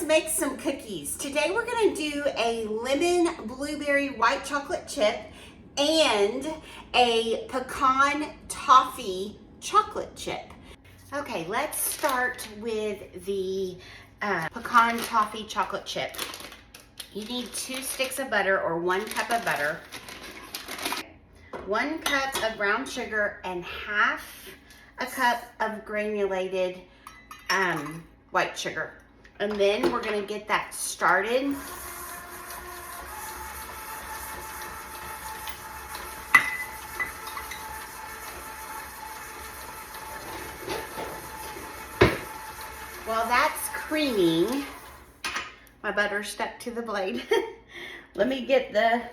make some cookies. Today we're gonna do a lemon blueberry white chocolate chip and a pecan toffee chocolate chip. Okay, let's start with the pecan toffee chocolate chip. You need 2 sticks of butter or 1 cup of butter, 1 cup of brown sugar, and half a cup of granulated white sugar. And then we're gonna get that started. While that's creaming, my butter stuck to the blade. Let me get the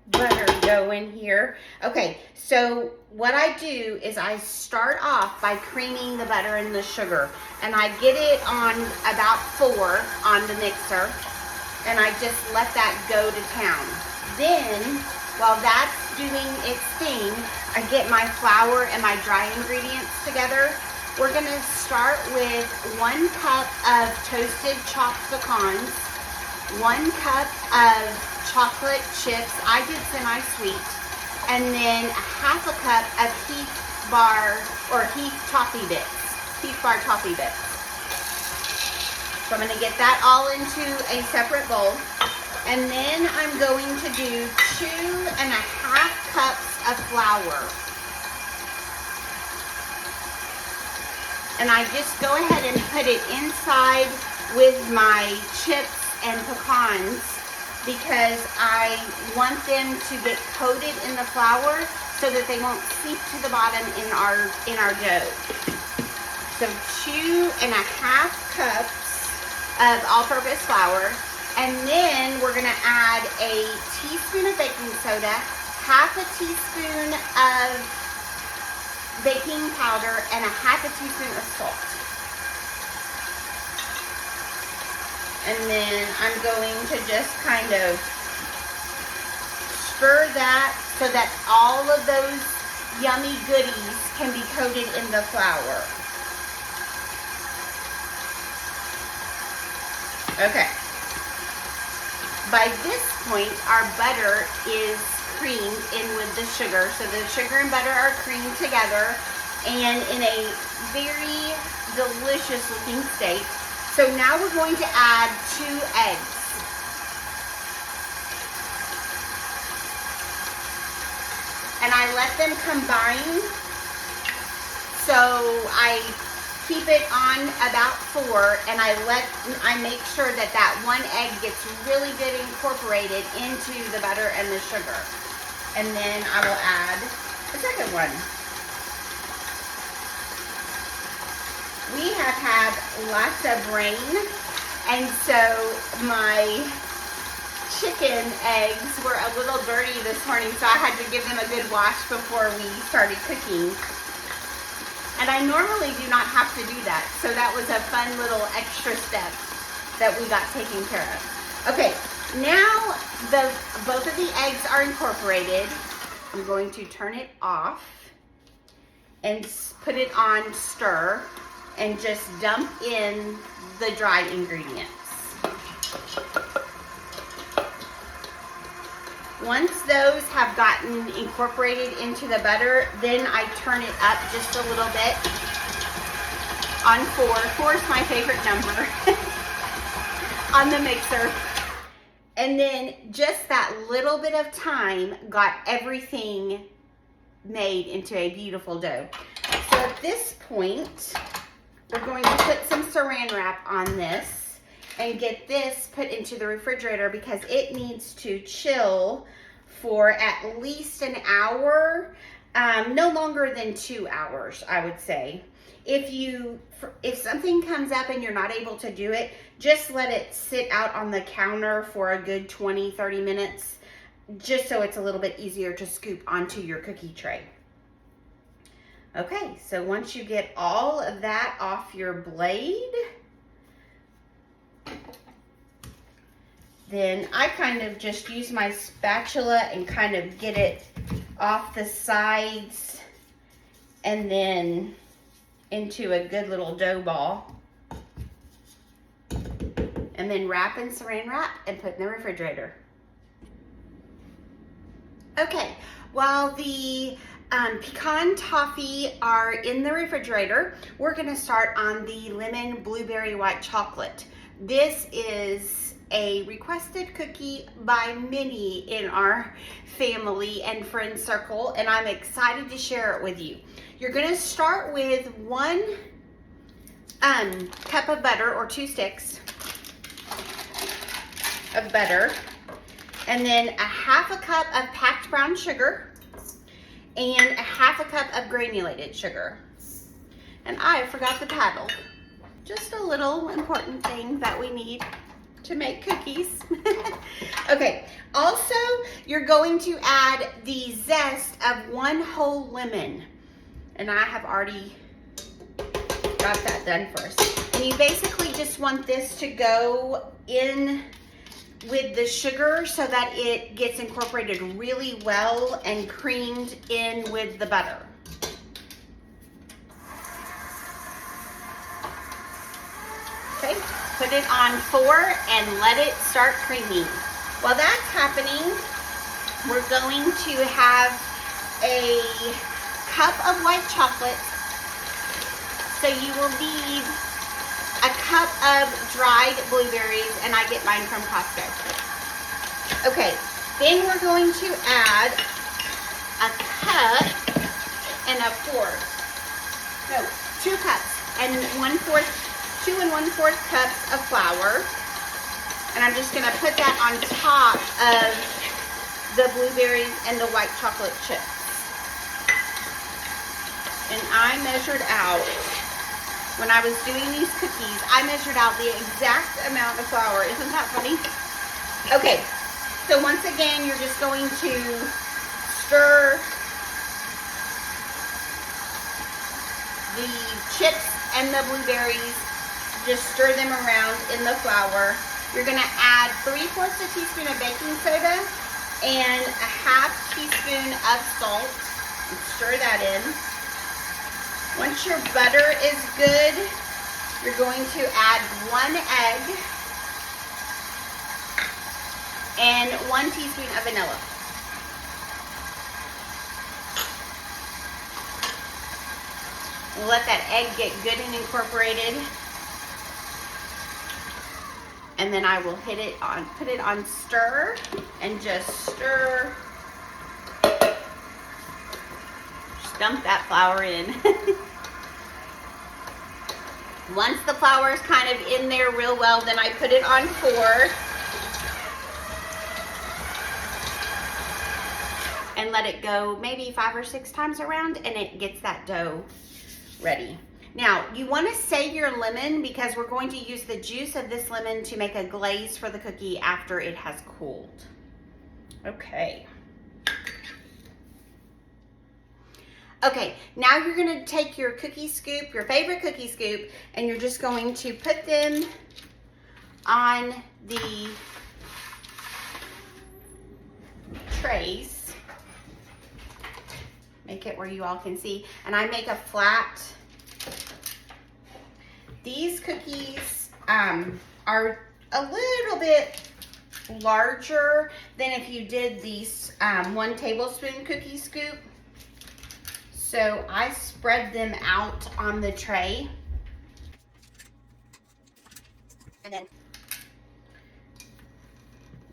butter going here. Okay, so what I do is I start off by creaming the butter and the sugar, and I get it on about 4 on the mixer, and I just let that go to town. Then, while that's doing its thing, I get my flour and my dry ingredients together. We're gonna start with 1 cup of toasted chopped pecans, 1 cup of chocolate chips. I did semi-sweet, and then half a cup of Heath bar toffee bits. So I'm gonna get that all into a separate bowl, and then I'm going to do 2.5 cups of flour. And I just go ahead and put it inside with my chips and pecans, because I want them to get coated in the flour so that they won't seep to the bottom in our dough. So 2.5 cups of all-purpose flour, and then we're gonna add a teaspoon of baking soda, half a teaspoon of baking powder, and a half a teaspoon of salt. And then I'm going to just kind of stir that so that all of those yummy goodies can be coated in the flour. Okay. By this point, our butter is creamed in with the sugar. So the sugar and butter are creamed together and in a very delicious looking state. So now we're going to add 2 eggs. And I let them combine. So I keep it on about 4, and I make sure that that 1 egg gets really good incorporated into the butter and the sugar. And then I will add a second one. We have had lots of rain, and so my chicken eggs were a little dirty this morning, so I had to give them a good wash before we started cooking. And I normally do not have to do that, so that was a fun little extra step that we got taken care of. Okay, now both of the eggs are incorporated. I'm going to turn it off and put it on stir, and just dump in the dry ingredients. Once those have gotten incorporated into the butter, then I turn it up just a little bit on 4. 4 is my favorite number on the mixer. And then just that little bit of time got everything made into a beautiful dough. So at this point, we're going to put some saran wrap on this and get this put into the refrigerator, because it needs to chill for at least an hour, no longer than 2 hours, I would say. If something comes up and you're not able to do it, just let it sit out on the counter for a good 20-30 minutes, just so it's a little bit easier to scoop onto your cookie tray. Okay, so once you get all of that off your blade, then I kind of just use my spatula and kind of get it off the sides and then into a good little dough ball. and then wrap in saran wrap and put in the refrigerator. Okay, while the pecan toffee are in the refrigerator, we're gonna start on the lemon blueberry white chocolate. This is a requested cookie by many in our family and friend circle, and I'm excited to share it with you. You're gonna start with 1 cup of butter, or 2 sticks of butter, and then 1/2 cup of packed brown sugar, and 1/2 cup of granulated sugar. And I forgot the paddle. Just a little important thing that we need to make cookies. Okay, also you're going to add the zest of 1 whole lemon. And I have already got that done first. And you basically just want this to go in with the sugar so that it gets incorporated really well and creamed in with the butter. Okay, put it on 4 and let it start creaming. While that's happening, we're going to have a cup of white chocolate. So you will need a cup of dried blueberries, and I get mine from Costco. Okay, then we're going to add a cup and 2 cups and 2 1/4 cups of flour. And I'm just gonna put that on top of the blueberries and the white chocolate chips. And I measured out, when I was doing these cookies, I measured out the exact amount of flour. Isn't that funny? Okay, so once again, you're just going to stir the chips and the blueberries. Just stir them around in the flour. You're gonna add 3/4 teaspoon of baking soda and 1/2 teaspoon of salt, and stir that in. Once your butter is good, you're going to add 1 egg and 1 teaspoon of vanilla. We'll let that egg get good and incorporated. And then I will put it on stir and just stir. Just dump that flour in. Once the flour is kind of in there real well, then I put it on 4 and let it go maybe 5 or 6 times around, and it gets that dough ready. Now, you want to save your lemon because we're going to use the juice of this lemon to make a glaze for the cookie after it has cooled. Okay. Okay, now you're going to take your cookie scoop, your favorite cookie scoop, and you're just going to put them on the trays. Make it where you all can see. And I make a flat. These cookies are a little bit larger than if you did these 1 tablespoon cookie scoop. So I spread them out on the tray. And then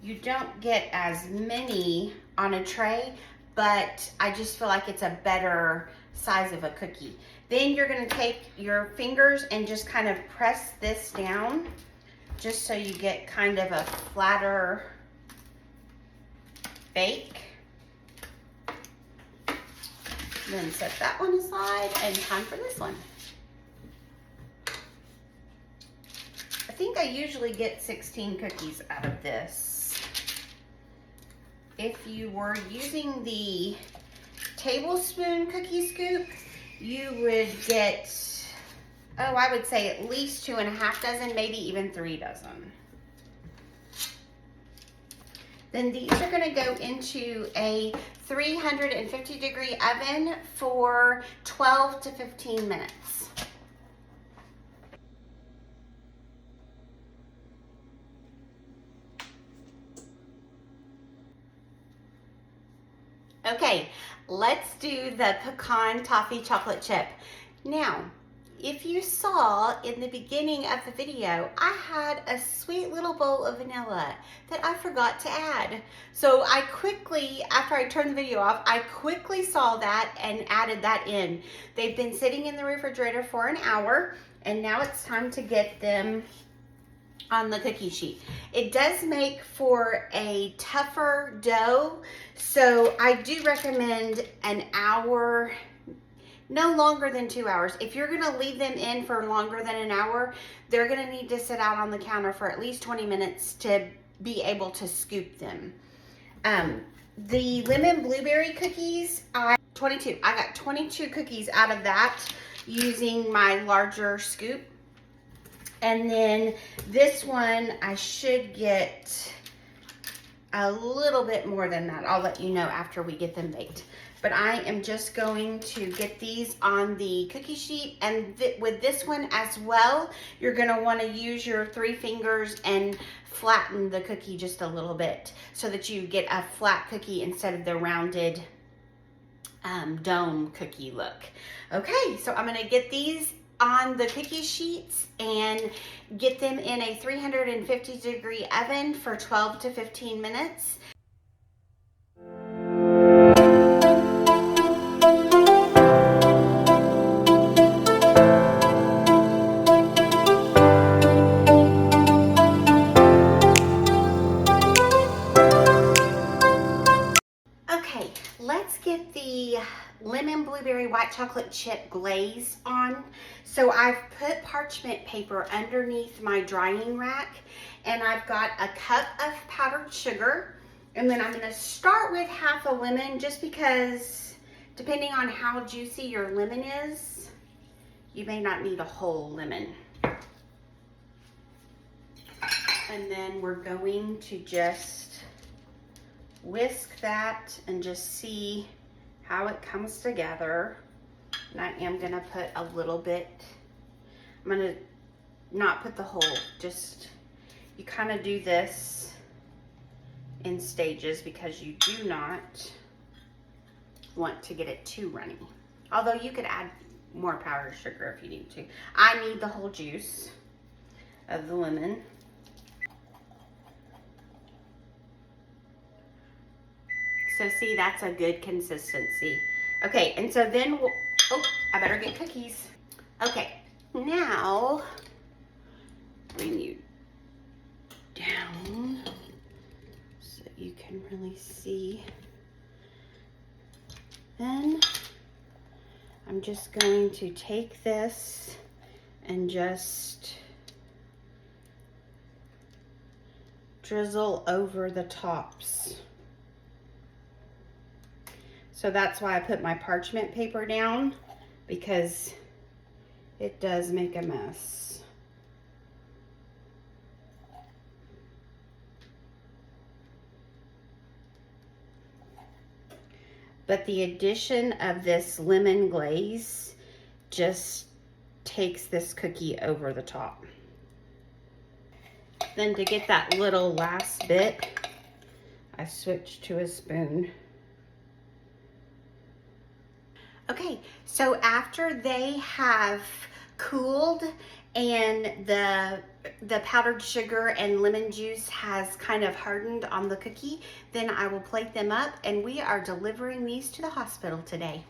you don't get as many on a tray, but I just feel like it's a better size of a cookie. Then you're gonna take your fingers and just kind of press this down, just so you get kind of a flatter bake. Then set that one aside, and time for this one. I think I usually get 16 cookies out of this. If you were using the tablespoon cookie scoop, you would get, oh, I would say at least 2 1/2 dozen, maybe even 3 dozen. Then these are gonna go into a 350-degree oven for 12 to 15 minutes. Okay, let's do the pecan toffee chocolate chip. Now, if you saw in the beginning of the video, I had a sweet little bowl of vanilla that I forgot to add. So I quickly, after I turned the video off, I quickly saw that and added that in. They've been sitting in the refrigerator for an hour, and now it's time to get them on the cookie sheet. It does make for a tougher dough, so I do recommend an hour, no longer than 2 hours. If you're gonna leave them in for longer than an hour, they're gonna need to sit out on the counter for at least 20 minutes to be able to scoop them. The lemon blueberry cookies, I got 22 cookies out of that using my larger scoop. And then this one, I should get a little bit more than that. I'll let you know after we get them baked. But I am just going to get these on the cookie sheet. And with this one as well, you're gonna wanna use your 3 fingers and flatten the cookie just a little bit so that you get a flat cookie instead of the rounded dome cookie look. Okay, so I'm gonna get these on the cookie sheets and get them in a 350-degree oven for 12 to 15 minutes. Okay, let's get the lemon blueberry white chocolate chip glaze on. So I've put parchment paper underneath my drying rack, and I've got a cup of powdered sugar, and then I'm gonna start with half a lemon just because depending on how juicy your lemon is, you may not need a whole lemon. And then we're going to just whisk that and just see how it comes together. And I am gonna put a little bit, I'm gonna not put the whole, just, you kind of do this in stages because you do not want to get it too runny. Although you could add more powdered sugar if you need to. I need the whole juice of the lemon. So see, that's a good consistency. Okay, and so then we'll, oh, I better get cookies. Okay, now bring you down so you can really see. Then I'm just going to take this and just drizzle over the tops. So that's why I put my parchment paper down, because it does make a mess. But the addition of this lemon glaze just takes this cookie over the top. Then to get that little last bit, I switched to a spoon. Okay, so after they have cooled and the powdered sugar and lemon juice has kind of hardened on the cookie, then I will plate them up, and we are delivering these to the hospital today.